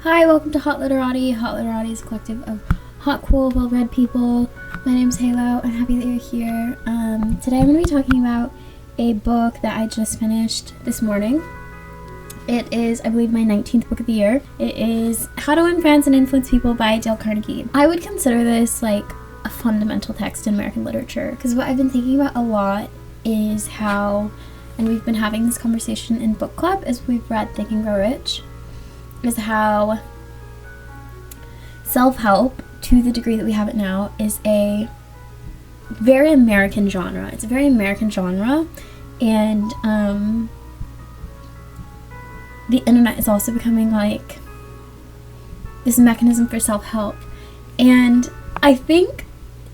Hi, welcome to Hot Literati. Hot Literati is a collective of hot, cool, well-read people. My name's Halo. I'm happy that you're here. Today I'm going to be talking about a book that I just finished this morning. It is, I believe, my 19th book of the year. It is How to Win Friends and Influence People by Dale Carnegie. I would consider this like a fundamental text in American literature because what I've been thinking about a lot is how, and we've been having this conversation in book club as we've read Think and Grow Rich, is how self-help, to the degree that we have it now, is a very American genre. It's a very American genre, and the internet is also becoming like this mechanism for self-help. And I think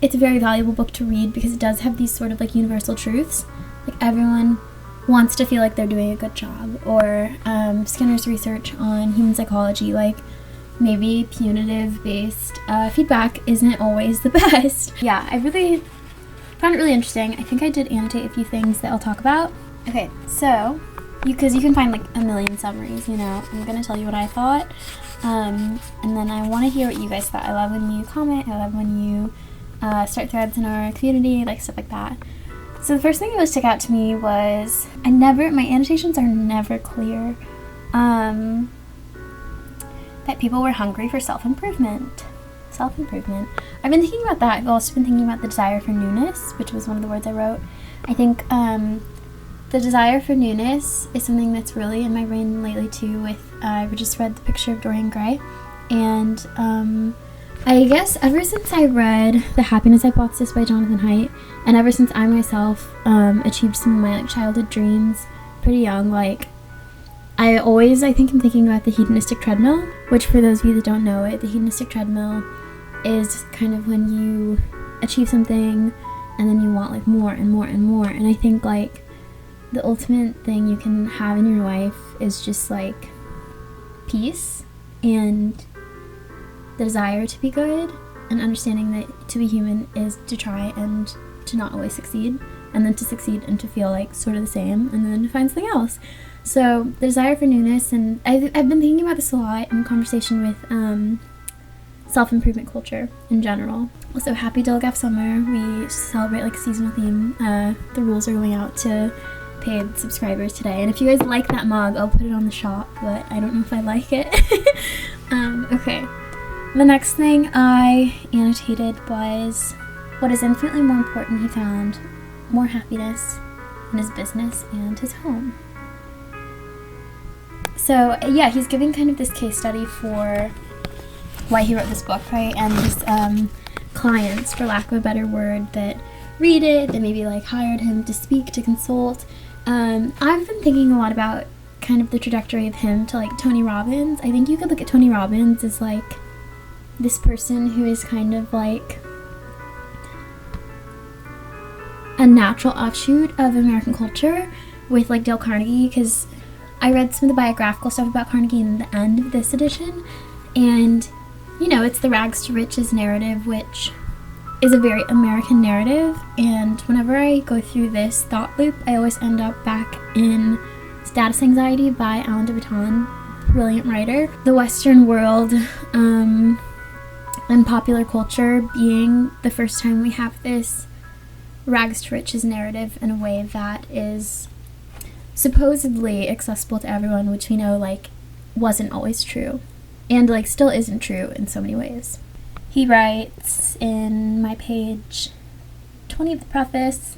it's a very valuable book to read because it does have these sort of like universal truths. Like everyone wants to feel like they're doing a good job, or Skinner's research on human psychology, like maybe punitive based feedback isn't always the best. Yeah, I really found it really interesting. I think I did annotate a few things that I'll talk about. Okay, so because you can find like a million summaries, you know, I'm gonna tell you what I thought, and then I want to hear what you guys thought. I love when you comment. I love when you start threads in our community, like stuff like that. So the first thing that would stick out to me was my annotations are never clear, that people were hungry for self-improvement. Self-improvement. I've been thinking about that. I've also been thinking about the desire for newness, which was one of the words I wrote. I think the desire for newness is something that's really in my brain lately too with, I just read The Picture of Dorian Gray, and I guess ever since I read The Happiness Hypothesis by Jonathan Haidt, and ever since I myself achieved some of my like childhood dreams pretty young, like I think I'm thinking about the hedonistic treadmill, which for those of you that don't know it, the hedonistic treadmill is kind of when you achieve something and then you want like more and more and more. And I think like the ultimate thing you can have in your life is just like peace and the desire to be good, and understanding that to be human is to try and to not always succeed, and then to succeed and to feel like sort of the same, and then to find something else. So the desire for newness, and I've been thinking about this a lot in conversation with self-improvement culture in general. Also, happy Delegaff Summer. We celebrate like a seasonal theme. The rules are going out to paid subscribers today, and if you guys like that mug, I'll put it on the shop, but I don't know if I like it. Okay. The next thing I annotated was, what is infinitely more important, he found more happiness in his business and his home. So yeah, he's giving kind of this case study for why he wrote this book, right? And his clients, for lack of a better word, that read it, that maybe like hired him to speak, to consult. I've been thinking a lot about kind of the trajectory of him to like Tony Robbins. I think you could look at Tony Robbins as like this person who is kind of like a natural offshoot of American culture with like Dale Carnegie, because I read some of the biographical stuff about Carnegie in the end of this edition, and you know, it's the rags to riches narrative, which is a very American narrative, and whenever I go through this thought loop, I always end up back in Status Anxiety by Alain de Botton, brilliant writer. The Western world and popular culture being the first time we have this rags to riches narrative in a way that is supposedly accessible to everyone, which we know like wasn't always true, and like still isn't true in so many ways. He writes in my page 20 of the preface,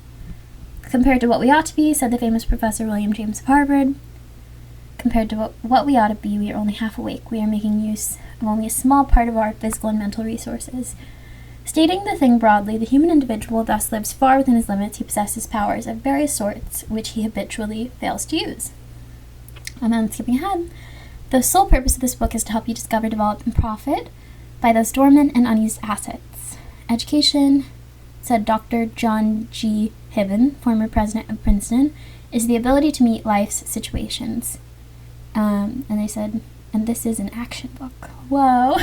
compared to what we ought to be, said the famous Professor William James of Harvard, compared to what we ought to be, we are only half awake. We are making use of only a small part of our physical and mental resources. Stating the thing broadly, the human individual thus lives far within his limits. He possesses powers of various sorts, which he habitually fails to use. And then skipping ahead, the sole purpose of this book is to help you discover, develop, and profit by those dormant and unused assets. Education, said Dr. John G. Hibben, former president of Princeton, is the ability to meet life's situations. And they said, and this is an action book. Whoa.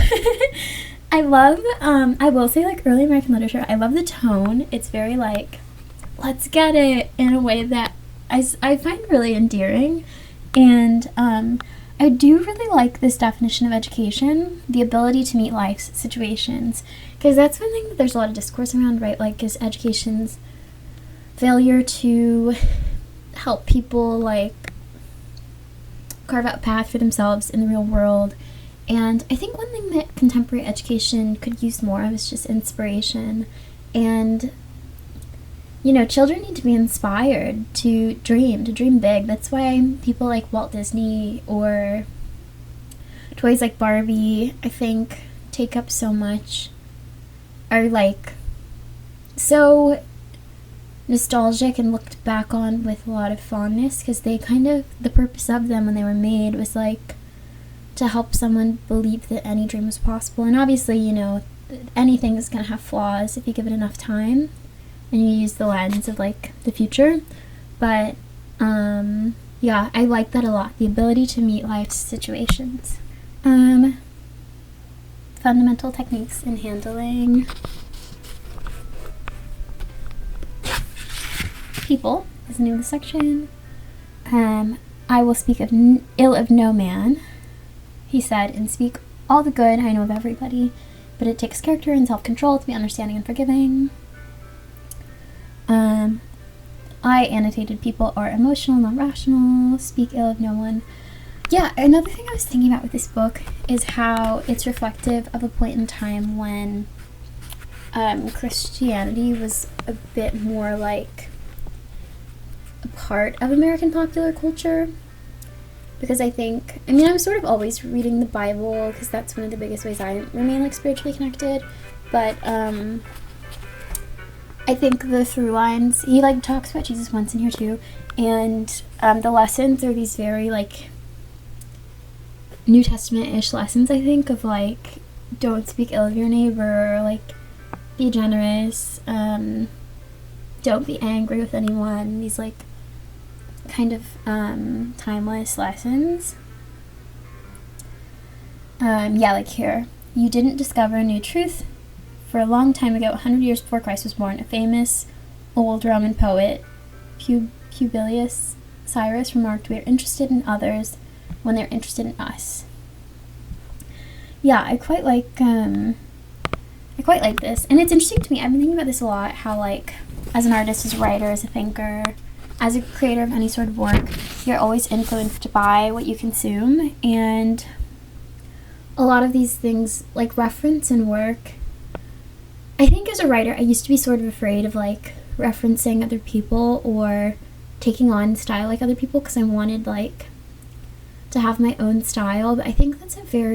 I love, I will say, like, early American literature, I love the tone. It's very, like, let's get it, in a way that I find really endearing. And I I do really like this definition of education, the ability to meet life's situations, because that's one thing that there's a lot of discourse around, right? Like, is education's failure to help people, like, carve out a path for themselves in the real world. And I think one thing that contemporary education could use more of is just inspiration. And, you know, children need to be inspired to dream big. That's why people like Walt Disney or toys like Barbie, I think, take up so much, are like so nostalgic and looked back on with a lot of fondness, because they kind of, the purpose of them when they were made was like to help someone believe that any dream was possible. And obviously, you know, anything is going to have flaws if you give it enough time and you use the lens of like the future. But yeah, I like that a lot, the ability to meet life's situations. Fundamental techniques in handling people is the name of the section. I will speak of ill of no man, he said, and speak all the good I know of everybody, but it takes character and self-control to be understanding and forgiving. I annotated people are emotional, not rational, speak ill of no one. Yeah, another thing I was thinking about with this book is how it's reflective of a point in time when Christianity was a bit more like a part of American popular culture. Because I think, I mean, I'm sort of always reading the Bible because that's one of the biggest ways I remain like spiritually connected. But I think the through lines, he like talks about Jesus once in here too, and the lessons are these very like New Testament-ish lessons, I think, of like don't speak ill of your neighbor, like be generous, don't be angry with anyone. These like kind of timeless lessons. Yeah, like here, you didn't discover a new truth. For a long time ago, 100 years before Christ was born, a famous old Roman poet, Publius Cyrus, remarked, "We are interested in others when they're interested in us." Yeah, I quite like this, and it's interesting to me. I've been thinking about this a lot. How like, as an artist, as a writer, as a thinker, as a creator of any sort of work, you're always influenced by what you consume, and a lot of these things, like reference and work. I think as a writer, I used to be sort of afraid of like referencing other people or taking on style like other people because I wanted like to have my own style. But I think that's for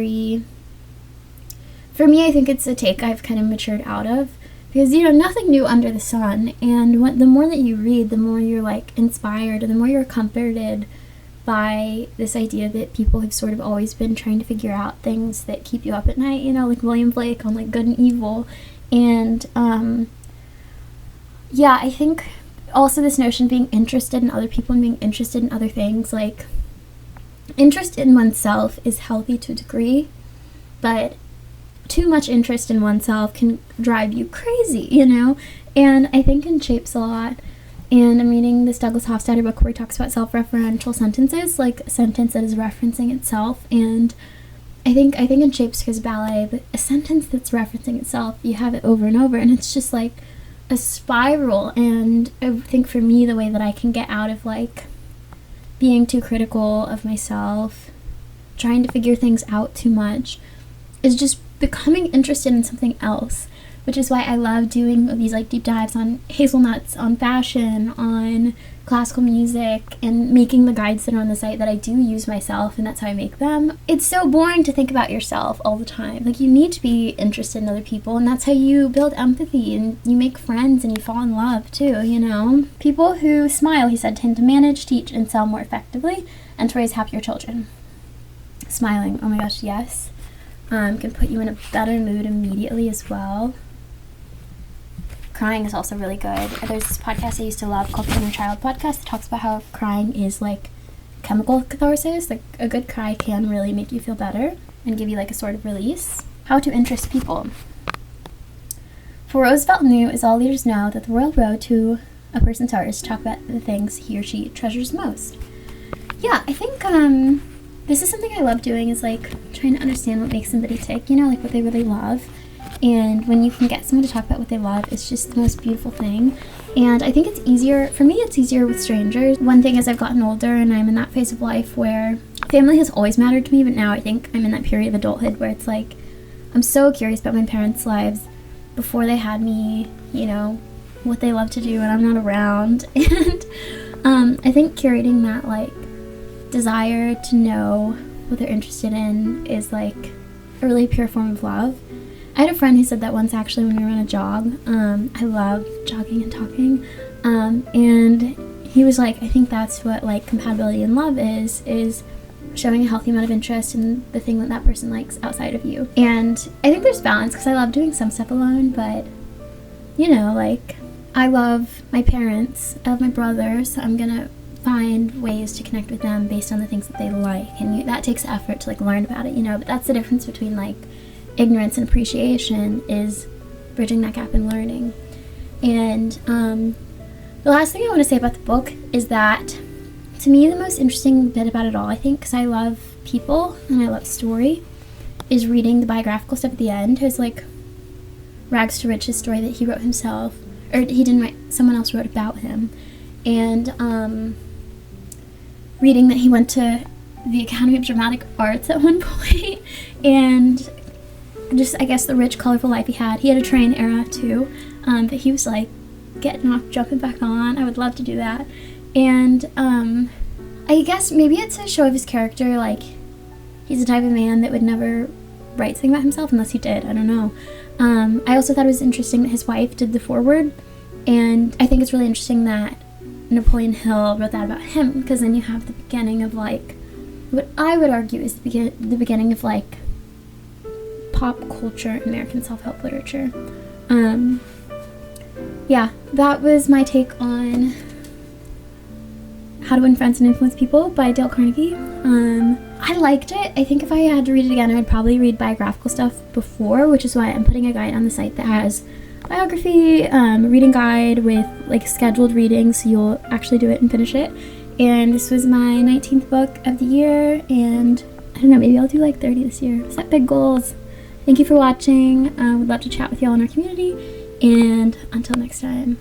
me, I think it's a take I've kind of matured out of, because, you know, nothing new under the sun. And the more that you read, the more you're like inspired and the more you're comforted by this idea that people have sort of always been trying to figure out things that keep you up at night, you know, like William Blake on like Good and Evil. And yeah, I think also this notion of being interested in other people and being interested in other things, like interest in oneself is healthy to a degree, but too much interest in oneself can drive you crazy, you know? And I think in Shapes a lot, and I'm reading this Douglas Hofstadter book where he talks about self-referential sentences, like a sentence that is referencing itself. And I think in Shapes because ballet, but a sentence that's referencing itself, you have it over and over, and it's just like a spiral. And I think for me, the way that I can get out of like being too critical of myself, trying to figure things out too much, is just becoming interested in something else, which is why I love doing these like deep dives on hazelnuts, on fashion, on classical music, and making the guides that are on the site that I do use myself, and that's how I make them. It's so boring to think about yourself all the time. Like, you need to be interested in other people, and that's how you build empathy, and you make friends, and you fall in love too, you know? People who smile, he said, tend to manage, teach, and sell more effectively, and to raise happier children. Smiling, oh my gosh, yes. Can put you in a better mood immediately as well. Crying is also really good. There's this podcast I used to love called Inner Child Podcast that talks about how crying is like chemical catharsis. Like, a good cry can really make you feel better and give you like a sort of release. How to interest people. For Roosevelt knew, as all leaders know, that the royal road to a person's heart is to talk about the things he or she treasures most. Yeah, I think this is something I love doing, is like trying to understand what makes somebody tick, you know, like what they really love. And when you can get someone to talk about what they love, it's just the most beautiful thing. And I think it's easier, for me, it's easier with strangers. One thing is I've gotten older and I'm in that phase of life where family has always mattered to me, but now I think I'm in that period of adulthood where it's like, I'm so curious about my parents' lives before they had me, you know, what they love to do when I'm not around. And I think curating that, like, desire to know what they're interested in is like a really pure form of love. I had a friend who said that once, actually, when we were on a jog. I love jogging and talking. And he was like, I think that's what, like, compatibility in love is showing a healthy amount of interest in the thing that that person likes outside of you. And I think there's balance, because I love doing some stuff alone, but, you know, like, I love my parents, I love my brothers, so I'm gonna find ways to connect with them based on the things that they like. And that takes effort to, like, learn about it, you know, but that's the difference between, like, ignorance and appreciation, is bridging that gap in learning. And the last thing I want to say about the book is that, to me, the most interesting bit about it all, I think, because I love people and I love story, is reading the biographical stuff at the end. His, like, rags to riches story that he wrote himself, or he didn't write, someone else wrote about him. And reading that he went to the Academy of Dramatic Arts at one point, and just, I guess, the rich, colorful life he had. He had a train era too, that he was like getting off, jumping back on. I would love to do that. And I guess maybe it's a show of his character, like he's the type of man that would never write something about himself unless he did. I don't know. I also thought it was interesting that his wife did the foreword, and I think it's really interesting that Napoleon Hill wrote that about him, because then you have the beginning of, like, what I would argue is the beginning of, like, pop culture, American self-help literature. Yeah, that was my take on How to Win Friends and Influence People by Dale Carnegie. I liked it. I think if I had to read it again, I would probably read biographical stuff before, which is why I'm putting a guide on the site that has biography, reading guide with, like, scheduled readings, so you'll actually do it and finish it. And this was my 19th book of the year, and I don't know, maybe I'll do like 30 this year. Set big goals. Thank you for watching. I would love to chat with y'all in our community, and until next time.